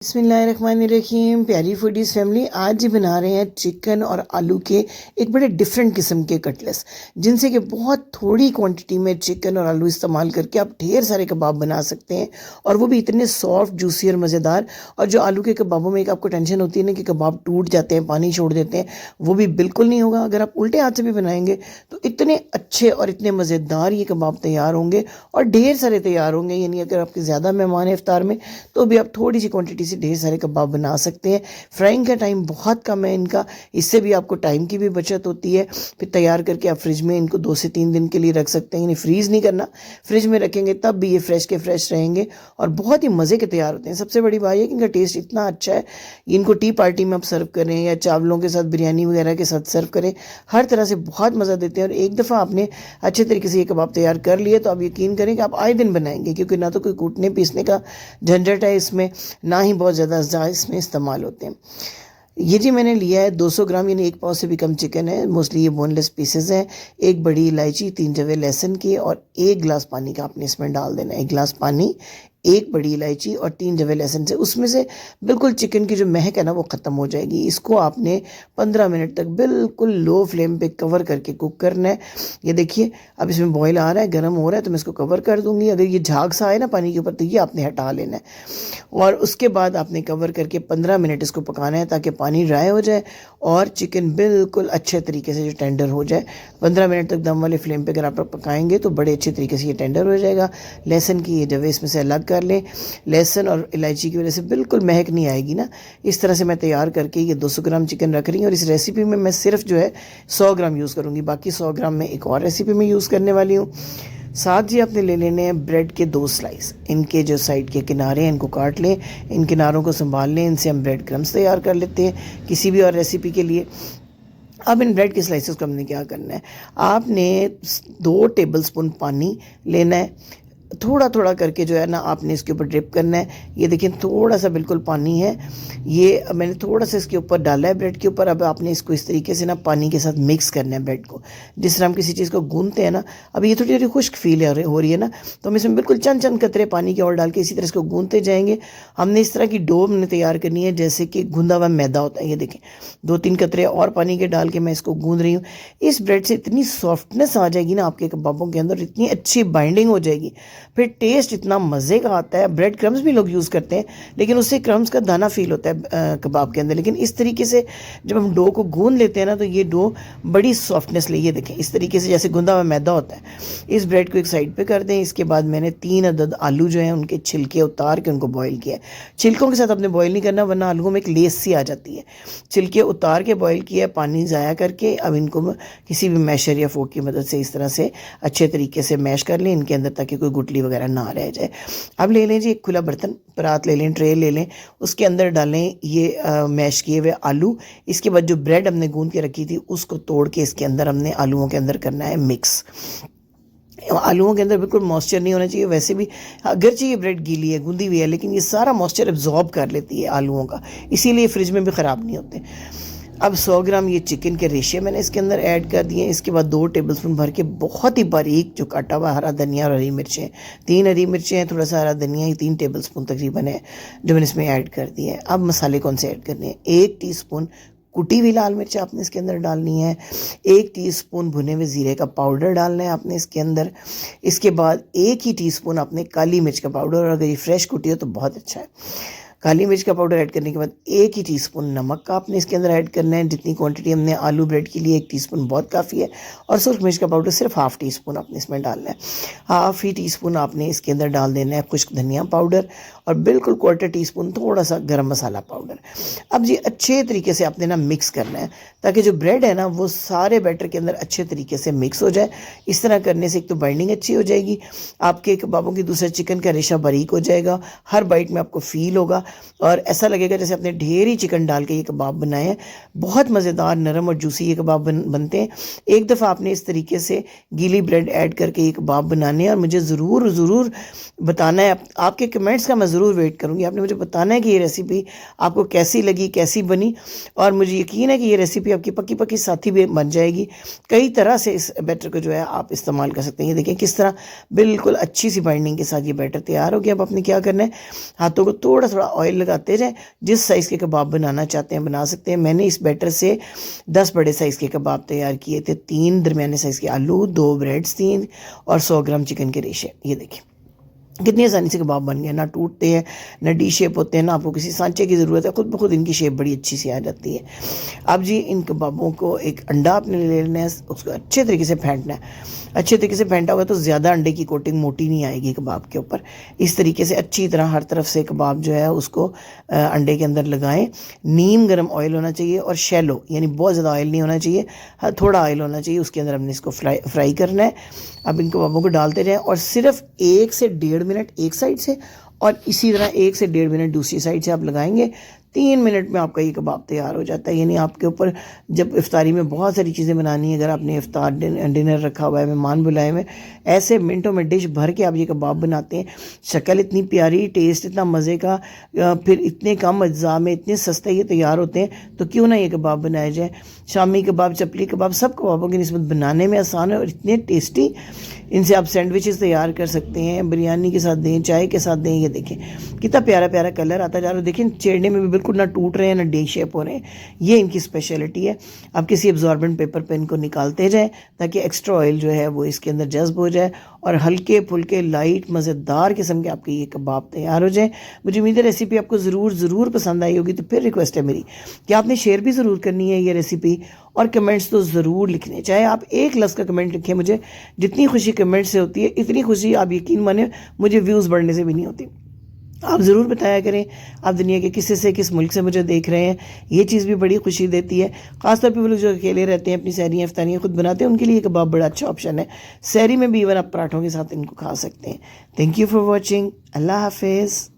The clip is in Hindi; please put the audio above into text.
बिस्मिल्लाहिर्रहमानिर्रहीम। प्यारी फूडीज़ फैमिली, आज ही बना रहे हैं चिकन और आलू के एक बड़े डिफरेंट किस्म के कटलेट्स, जिनसे कि बहुत थोड़ी क्वांटिटी में चिकन और आलू इस्तेमाल करके आप ढेर सारे कबाब बना सकते हैं, और वो भी इतने सॉफ्ट, जूसी और मज़ेदार। और जो आलू के कबाबों में एक आपको टेंशन होती है ना कि कबाब टूट जाते हैं, पानी छोड़ देते हैं, वो भी बिल्कुल नहीं होगा। अगर आप उल्टे हाथ से भी बनाएंगे तो इतने अच्छे और इतने मज़ेदार ये कबाब तैयार होंगे, और ढेर सारे तैयार होंगे। यानी अगर आपके ज़्यादा मेहमान हैं इफ्तार में, तो भी आप थोड़ी सी क्वांटिटी से ढेर सारे कबाब बना सकते हैं। फ्राइंग का टाइम बहुत कम है इनका, इससे भी आपको टाइम की भी बचत होती है। फिर तैयार करके आप फ्रिज में इनको 2 से 3 दिन के लिए रख सकते हैं। यानी फ्रीज़ नहीं करना, फ्रिज में रखेंगे तब भी ये फ्रेश के फ्रेश रहेंगे और बहुत ही मज़े के तैयार होते हैं। सबसे बड़ी बात है कि इनका टेस्ट इतना अच्छा है, इनको टी पार्टी में आप सर्व करें या चावलों के साथ, बिरयानी वगैरह के साथ सर्व करें, हर तरह से बहुत मज़ा देते हैं। और एक दफ़ा आपने अच्छे तरीके से ये कबाब तैयार कर लिए तो आप यकीन करें कि आप आए दिन बनाएंगे, क्योंकि ना तो कोई कूटने पीसने का झंझट है इसमें, ना ही बहुत ज़्यादा अज़्ज़ा इसमें इस्तेमाल होते हैं। ये जी मैंने लिया है 200 ग्राम, यानी 1 पाव से भी कम चिकन है। मोस्टली ये बोनलेस पीसेस हैं। 1 बड़ी इलायची, 3 जवे लहसुन की, और 1 गिलास पानी का आपने इसमें डाल देना है। 1 गिलास पानी, 1 बड़ी इलायची और 3 जवे लहसुन से उसमें से बिल्कुल चिकन की जो महक है ना वो ख़त्म हो जाएगी। इसको आपने 15 मिनट तक बिल्कुल लो फ्लेम पे कवर करके कुक करना है। ये देखिए अब इसमें बॉयल आ रहा है, गर्म हो रहा है, तो मैं इसको कवर कर दूंगी। अगर ये झाग सा आए ना पानी के ऊपर, तो ये आपने हटा लेना है, और उसके बाद आपने कवर करके 15 मिनट इसको पकाना है, ताकि पानी ड्राई हो जाए और चिकन बिल्कुल अच्छे तरीके से जो टेंडर हो जाए। 15 मिनट तक दम वाले फ्लेम पे अगर आप पकाएंगे तो बड़े अच्छे तरीके से ये टेंडर हो जाएगा। लहसुन की ये जवे इसमें से अलग कर लें। लहसुन और इलायची की वजह से बिल्कुल महक नहीं आएगी ना। इस तरह से मैं तैयार करके ये 200 ग्राम चिकन रख रही हूँ, और इस रेसिपी में मैं सिर्फ जो है 100 ग्राम यूज़ करूँगी, बाकी 100 ग्राम में एक और रेसिपी में यूज़ करने वाली हूँ। साथ जी आपने ले लेने हैं ब्रेड के 2 स्लाइस। इनके जो साइड के किनारे हैं इनको काट लें, इन किनारों को संभाल लें। इनसे हम ब्रेड क्रम्स तैयार कर लेते हैं किसी भी और रेसिपी के लिए। अब इन ब्रेड के स्लाइसेस को हमने क्या करना है, आपने 2 टेबलस्पून पानी लेना है, थोड़ा थोड़ा करके जो है ना आपने इसके ऊपर ड्रिप करना है। ये देखिए थोड़ा सा बिल्कुल पानी है, ये मैंने थोड़ा सा इसके ऊपर डाला है ब्रेड के ऊपर। अब आपने इसको इस तरीके से ना पानी के साथ मिक्स करना है ब्रेड को, जिस तरह हम किसी चीज़ को गूंथते हैं ना। अब ये थोड़ी थोड़ी खुश्क फील हो रही है ना, तो हम इसमें बिल्कुल चंद चंद कतरे पानी के और डाल के इसी तरह इसको गूंथते जाएंगे। हमने इस तरह की डो हमने तैयार करनी है जैसे कि गूंदा हुआ मैदा होता है। ये देखें 2-3 कतरे और पानी के डाल के मैं इसको गूंद रही हूँ। इस ब्रेड से इतनी सॉफ्टनेस आ जाएगी ना आपके कबाबों के अंदर, इतनी अच्छी बाइंडिंग हो जाएगी, फिर टेस्ट इतना मज़े का आता है। ब्रेड क्रम्स भी लोग यूज़ करते हैं, लेकिन उससे क्रम्स का दाना फील होता है कबाब के अंदर। लेकिन इस तरीके से जब हम डो को गूंद लेते हैं ना, तो ये डो बड़ी सॉफ्टनेस ले। ये देखें इस तरीके से जैसे गूंदा हुआ मैदा होता है। इस ब्रेड को एक साइड पे कर दें। इसके बाद मैंने 3 अदद आलू जो हैं उनके छिलके उतार के उनको बॉईल किया है। छिलकों के साथ आपने बॉईल नहीं करना, वरना आलूओं में एक लेस सी आ जाती है। छिलके उतार के बॉईल किया है, पानी ज़ाया करके। अब इनको किसी भी मैशर या फोक की मदद से इस तरह से अच्छे तरीके से मैश कर लें इनके अंदर, ताकि कोई गुठली वगैरह ना रह जाए। अब ले लें जी एक खुला बर्तन, परात ले लें, ट्रे ले लें, उसके अंदर डालें ये मैश किए हुए आलू। इसके बाद जो ब्रेड हमने गूंद के रखी थी उसको तोड़ के इसके अंदर हमने आलूओं के अंदर करना है मिक्स। आलूओं के अंदर बिल्कुल मॉइस्चर नहीं होना चाहिए। वैसे भी अगरचे ये ब्रेड गीली है, गूंदी हुई है, लेकिन ये सारा मॉइस्चर एब्जॉर्ब कर लेती है आलूओं का, इसीलिए फ्रिज में भी ख़राब नहीं होते। अब 100 ग्राम ये चिकन के रेशे मैंने इसके अंदर ऐड कर दिए। इसके बाद 2 टेबलस्पून भर के बहुत ही बारीक जो काटा हुआ हरा धनिया और हरी मिर्चें, 3 हरी मिर्चें हैं, थोड़ा सा हरा धनिया, ये 3 टेबलस्पून तकरीबन है जो मैंने इसमें ऐड कर दिए हैं। अब मसाले कौन से ऐड करने हैं, 1 टीस्पून कुटी हुई लाल मिर्च आपने इसके अंदर डालनी है। 1 टीस्पून भुने हुए ज़ीरे का पाउडर डालना है आपने इसके अंदर। इसके बाद 1 ही टीस्पून आपने काली मिर्च का पाउडर, और अगर ये फ्रेश कुटी हो तो बहुत अच्छा है। काली मिर्च का पाउडर ऐड करने के बाद 1 ही टीस्पून नमक का आपने इसके अंदर ऐड करना है। जितनी क्वांटिटी हमने आलू ब्रेड के लिए 1 टीस्पून बहुत काफ़ी है। और सुरख मिर्च का पाउडर सिर्फ ½ टीस्पून आपने इसमें डालना है। ½ ही टीस्पून आपने इसके अंदर डाल देना है खुश्क धनिया पाउडर, और बिल्कुल 1/4 टीस्पून थोड़ा सा गरम मसाला पाउडर। अब ये अच्छे तरीके से आपने ना मिक्स करना है, ताकि जो ब्रेड है ना वो सारे बैटर के अंदर अच्छे तरीके से मिक्स हो जाए। इस तरह करने से एक तो बाइंडिंग अच्छी हो जाएगी आपके कबाबों की, दूसरा चिकन का रेशा बारीक हो जाएगा, हर बाइट में आपको फील होगा, और ऐसा लगेगा जैसे आपने ढेर ही चिकन डाल के ये कबाब बनाए हैं। बहुत मज़ेदार, नरम और जूसी ये कबाब बनते हैं। एक दफ़ा आपने इस तरीके से गीली ब्रेड ऐड करके ये कबाब बनाने हैं, और मुझे ज़रूर बताना है। आपके कमेंट्स का मैं ज़रूर वेट करूँगी। आपने मुझे बताना है कि ये रेसिपी आपको कैसी लगी, कैसी बनी, और मुझे यकीन है कि ये रेसिपी आपकी पक्की पक्की साथी भी बन जाएगी। कई तरह से इस बैटर को जो है आप इस्तेमाल कर सकते हैं। ये देखें किस तरह बिल्कुल अच्छी सी बाइंडिंग के साथ ये बैटर तैयार हो गया। अब आपने क्या करना है, हाथों को थोड़ा थोड़ा ऑयल लगाते जाएं, जिस साइज़ के कबाब बनाना चाहते हैं बना सकते हैं। मैंने इस बैटर से 10 बड़े साइज़ के कबाब तैयार किए थे, 3 दरमियाने साइज़ के आलू, 2 ब्रेड्स 3 और 100 ग्राम चिकन के रेशे। ये देखिए कितनी आसानी से कबाब बन गए, ना टूटते हैं ना डी शेप होते हैं, ना आपको किसी सांचे की ज़रूरत है, खुद ब खुद इनकी शेप बड़ी अच्छी सी आ जाती है। अब जी इन कबाबों को एक अंडा आपने ले लेना है, उसको अच्छे तरीके से फेंटना है। अच्छे तरीके से फेंटा हुआ तो ज़्यादा अंडे की कोटिंग मोटी नहीं आएगी कबाब के ऊपर। इस तरीके से अच्छी तरह हर तरफ से कबाब जो है उसको अंडे के अंदर लगाएं। नीम गर्म ऑयल होना चाहिए और शैलो, यानी बहुत ज़्यादा ऑयल नहीं होना चाहिए, थोड़ा ऑयल होना चाहिए, उसके अंदर हमने इसको फ्राई करना है। अब इन कबाबों को डालते जाएं और सिर्फ 1 से 1.5 मिनट एक साइड से और इसी तरह 1 से 1.5 मिनट दूसरी साइड से आप लगाएंगे। 3 मिनट में आपका ये कबाब तैयार हो जाता है। यानी आपके ऊपर जब इफ्तारी में बहुत सारी चीज़ें बनानी है, अगर आपने इफ्तार डिनर रखा हुआ है, मेहमान बुलाए हुए, ऐसे मिनटों में डिश भर के आप ये कबाब बनाते हैं। शक्ल इतनी प्यारी, टेस्ट इतना मज़े का, फिर इतने कम अज्जा में इतने सस्ते ये तैयार होते हैं, तो क्यों ना ये कबाब बनाए जाए। शामी कबाब, चपली कबाब, सब कबाबों की निस्बत बनाने में आसान है और इतने टेस्टी। इनसे आप सैंडविचेस तैयार कर सकते हैं, बिरयानी के साथ दें, चाय के साथ दें। ये देखें कितना प्यारा प्यारा कलर आता जा रहा है, देखें चेड़ने में भी बिल्कुल ना टूट रहे हैं ना डे शेप हो रहे हैं। ये इनकी स्पेशलिटी है। आप किसी एब्जॉर्बेंट पेपर पे इनको निकालते जाएं ताकि एक्स्ट्रा ऑयल जो है वो इसके अंदर जज्ब हो जाए और हल्के फुल्के लाइट मज़ेदार किस्म के आपके ये कबाब तैयार हो जाए। मुझे उम्मीद है रेसिपी आपको ज़रूर पसंद आई होगी। तो फिर रिक्वेस्ट है मेरी कि आपने शेयर भी ज़रूर करनी है ये रेसिपी और कमेंट्स तो ज़रूर लिखने, चाहे आप एक लफ्ज़ का कमेंट लिखें। मुझे जितनी खुशी कमेंट से होती है, इतनी खुशी आप यकीन माने मुझे व्यूज़ बढ़ने से भी नहीं होती। आप ज़रूर बताया करें आप दुनिया के किस मुल्क से मुझे देख रहे हैं। ये चीज़ भी बड़ी खुशी देती है। ख़ासतौर पे वो लोग जो अकेले रहते हैं, अपनी सहरियाँ इफ्तारियाँ खुद बनाते हैं, उनके लिए कबाब बड़ा अच्छा ऑप्शन है। सहरी में भी इवन आप पराठों के साथ इनको खा सकते हैं। Thank you for watching. अल्लाह हाफिज़।